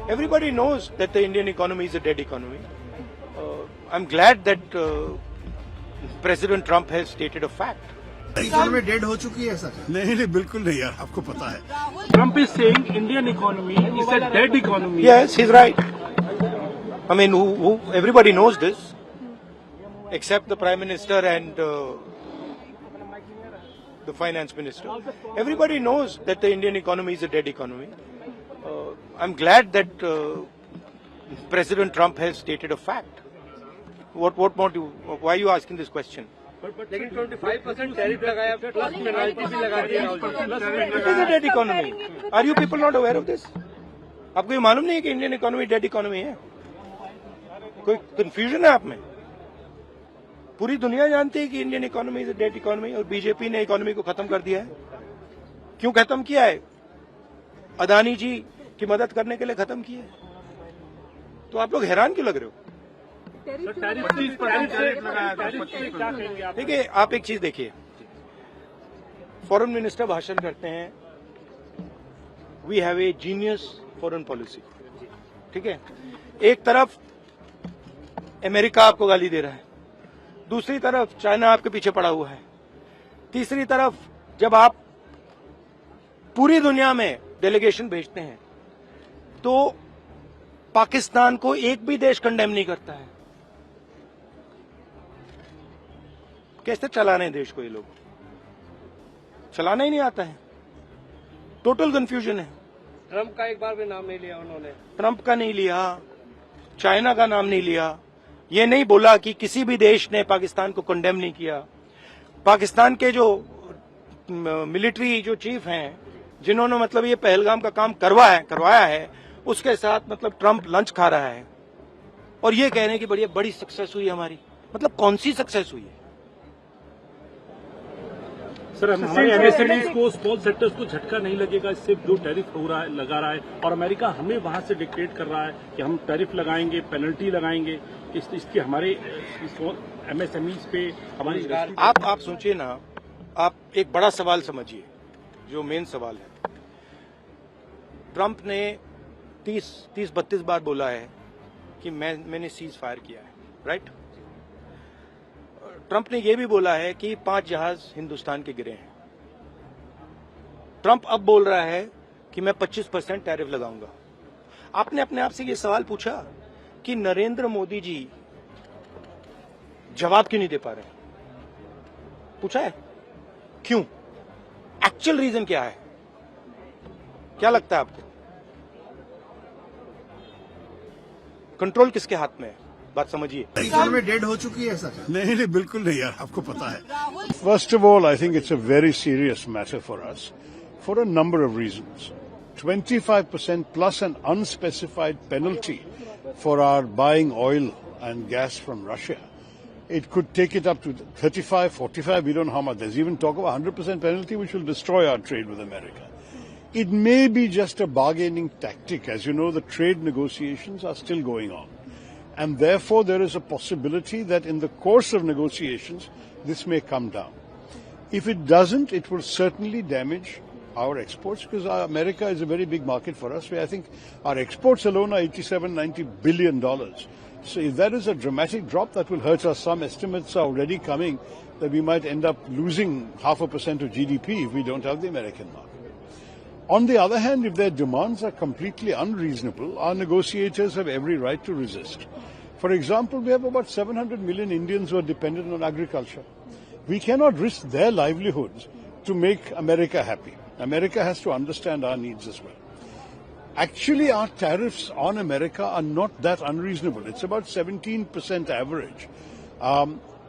Everybody knows that the Indian economy is a dead economy. I'm glad that President Trump has stated a fact. Economy dead हो चुकी है sir? नहीं बिल्कुल नहीं यार, आपको पता है. Trump is saying Indian economy is a dead economy. Yes, he's right. I mean, everybody knows this, except the Prime Minister and the Finance Minister. Everybody knows that the Indian economy is a dead economy. I'm glad that President Trump has stated a fact. What more do you, why are you asking this question? लेकिन 25% tariff लगाया plus penalty भी लगा दिया. It is a dead economy. Are you people not aware of this? आपको ये मालूम नहीं है कि इंडियन इकोनॉमी डेड इकोनॉमी है? कोई कंफ्यूजन है आप में? पूरी दुनिया जानती है कि Indian economy is a dead economy और बीजेपी ने इकोनॉमी को खत्म कर दिया है. क्यों खत्म किया है? अदानी जी की मदद करने के लिए खत्म किया है. तो आप लोग हैरान क्यों लग रहे हो? देखिए, आप एक चीज देखिए, फॉरेन मिनिस्टर भाषण करते हैं, we have a genius foreign policy. ठीक है, एक तरफ अमेरिका आपको गाली दे रहा है, दूसरी तरफ चाइना आपके पीछे पड़ा हुआ है, तीसरी तरफ जब आप पूरी दुनिया में डेलीगेशन भेजते हैं तो पाकिस्तान को एक भी देश कंडेम नहीं करता है. कैसे चलाने देश को? ये लोग चलाना ही नहीं आता है. टोटल कंफ्यूजन है. ट्रम्प का एक बार भी नाम नहीं लिया उन्होंने. ट्रम्प का नहीं लिया, चाइना का नाम नहीं लिया, ये नहीं बोला कि किसी भी देश ने पाकिस्तान को कंडेम नहीं किया. पाकिस्तान के जो मिलिट्री जो चीफ हैं, जिन्होंने मतलब ये पहलगाम का काम करवाया है, उसके साथ मतलब ट्रम्प लंच खा रहा है और ये कह रहे हैं कि बड़ी सक्सेस हुई हमारी. मतलब कौन सी सक्सेस हुई है? सर, हमारे एमएसएमईज को, स्मॉल सेक्टर्स को झटका नहीं लगेगा इससे जो टैरिफ हो रहा है, लगा रहा है, और अमेरिका हमें वहां से डिक्टेट कर रहा है कि हम टैरिफ लगाएंगे, पेनल्टी लगाएंगे, इसकी हमारे एमएसएमईज पे हमारी. आप सोचिए ना, आप एक बड़ा सवाल समझिए, जो मेन सवाल है. ट्रम्प ने 30-32 बार बोला है कि मैंने सीज फायर किया है, राइट? ट्रम्प ने यह भी बोला है कि 5 जहाज हिंदुस्तान के गिरे हैं. ट्रम्प अब बोल रहा है कि मैं 25% टैरिफ लगाऊंगा. आपने अपने आप से ये सवाल पूछा कि नरेंद्र मोदी जी जवाब क्यों नहीं दे पा रहे? पूछा है? क्यों? एक्चुअल रीजन क्या है? क्या लगता है आपको? कंट्रोल किसके हाथ में है? बात समझिए. इकोनॉमी डेड हो चुकी है सर? नहीं बिल्कुल नहीं यार, आपको पता है. First of all, I think it's a very serious matter for us for a number of reasons. 25% plus an unspecified penalty for our buying oil and gas from Russia. It could take it up to 35, 45, we don't know how much. There's even talk of a 100% penalty which will destroy our trade with America. It may be just a bargaining tactic. As you know, the trade negotiations are still going on. And therefore, there is a possibility that in the course of negotiations, this may come down. If it doesn't, it will certainly damage our exports, because America is a very big market for us. I think our exports alone are $87-90 billion. So if that is a dramatic drop, that will hurt us. Some estimates are already coming that we might end up losing 0.5% of GDP if we don't have the American market. On the other hand, if their demands are completely unreasonable, our negotiators have every right to resist. For example, we have about 700 million Indians who are dependent on agriculture. We cannot risk their livelihoods to make America happy. America has to understand our needs as well. Actually, our tariffs on America are not that unreasonable. It's about 17% average.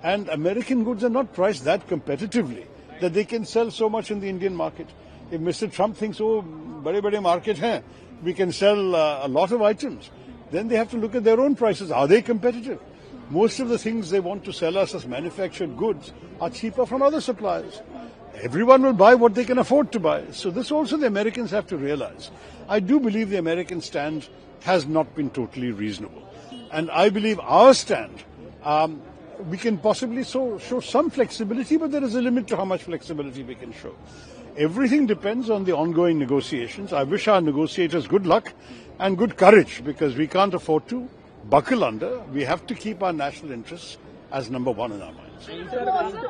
And American goods are not priced that competitively that they can sell so much in the Indian market. If Mr. Trump thinks, oh, bade market hai, we can sell a lot of items, then they have to look at their own prices. Are they competitive? Most of the things they want to sell us as manufactured goods are cheaper from other suppliers. Everyone will buy what they can afford to buy. So this also the Americans have to realize. I do believe the American stand has not been totally reasonable. And I believe our stand, we can possibly show some flexibility, but there is a limit to how much flexibility we can show. Everything depends on the ongoing negotiations. I wish our negotiators good luck. and good courage, because we can't afford to buckle under. We have to keep our national interests as number one in our minds.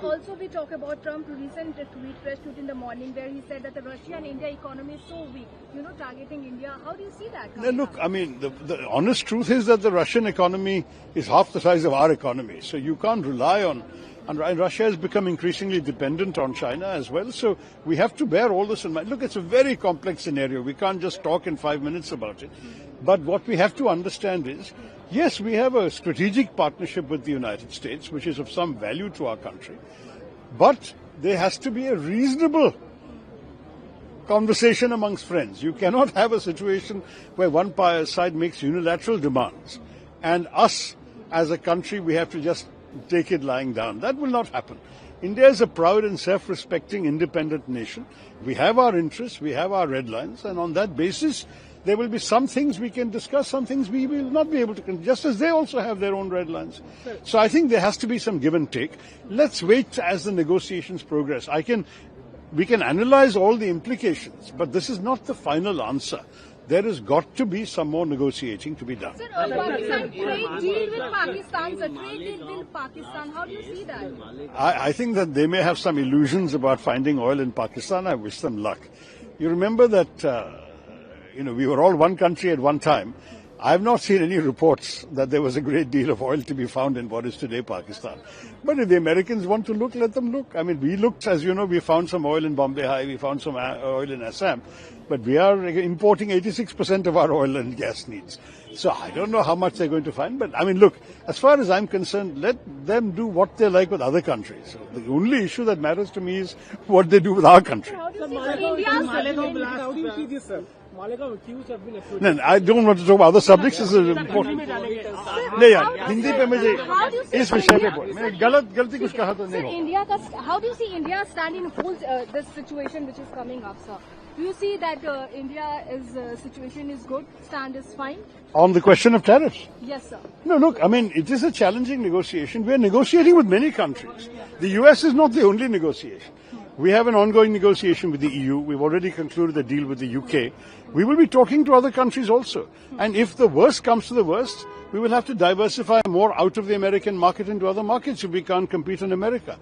Also, we talk about Trump's recent press tweet in the morning where he said that the Russia and India economy is so weak, targeting India. How do you see that? Now, look, I mean, the honest truth is that the Russian economy is half the size of our economy. So you can't rely on, and Russia has become increasingly dependent on China as well. So we have to bear all this in mind. Look, it's a very complex scenario. We can't just talk in 5 minutes about it. But what we have to understand is, yes, we have a strategic partnership with the United States, which is of some value to our country. But there has to be a reasonable conversation amongst friends. You cannot have a situation where one side makes unilateral demands and us as a country, we have to just take it lying down. That will not happen. India is a proud and self-respecting independent nation. We have our interests, we have our red lines, and on that basis, there will be some things we can discuss, some things we will not be able to, just as they also have their own red lines. So I think there has to be some give and take. Let's wait as the negotiations progress. We can analyze all the implications, but this is not the final answer. There has got to be some more negotiating to be done. Sir, Pakistan trade deal with Pakistan, sir, trade deal with Pakistan. How do you see that? I think that they may have some illusions about finding oil in Pakistan. I wish them luck. You remember that, we were all one country at one time. I have not seen any reports that there was a great deal of oil to be found in what is today Pakistan. But if the Americans want to look, let them look. I mean, we looked, as you know, we found some oil in Bombay High, we found some oil in Assam. But we are importing 86% of our oil and gas needs. So I don't know how much they're going to find. But I mean, look, as far as I'm concerned, let them do what they like with other countries. So the only issue that matters to me is what they do with our country. How do you see this, sir? No, I don't want to talk about other subjects. This is important. नहीं यार, हिंदी पे मुझे इस विषय पे बोल. मैं गलती कुछ कहा तो नहीं हो. How do you see India stand in this situation which is coming up, sir? Do you see that India's situation is good, stand is fine? On the question of tariffs? Yes, sir. No, look, I mean, it is a challenging negotiation. We are negotiating with many countries. The US is not the only negotiation. We have an ongoing negotiation with the EU. We've already concluded a deal with the UK. We will be talking to other countries also. And if the worst comes to the worst, we will have to diversify more out of the American market into other markets if we can't compete in America.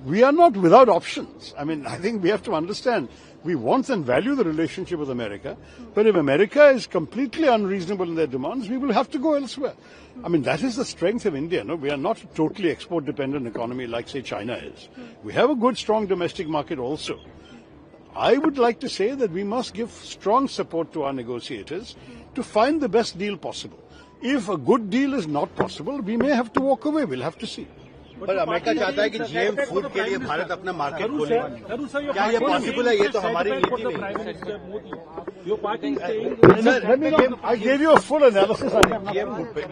We are not without options. I mean, I think we have to understand we want and value the relationship with America. But if America is completely unreasonable in their demands, we will have to go elsewhere. I mean, that is the strength of India. No, we are not a totally export-dependent economy like, say, China is. We have a good, strong domestic market also. I would like to say that we must give strong support to our negotiators to find the best deal possible. If a good deal is not possible, we may have to walk away. We'll have to see. पर America चाहता है कि GM food के लिए भारत अपना market खोले. क्या ये पॉसिबल है? ये तो हमारी नीति नहीं. I gave you a full analysis on GM food.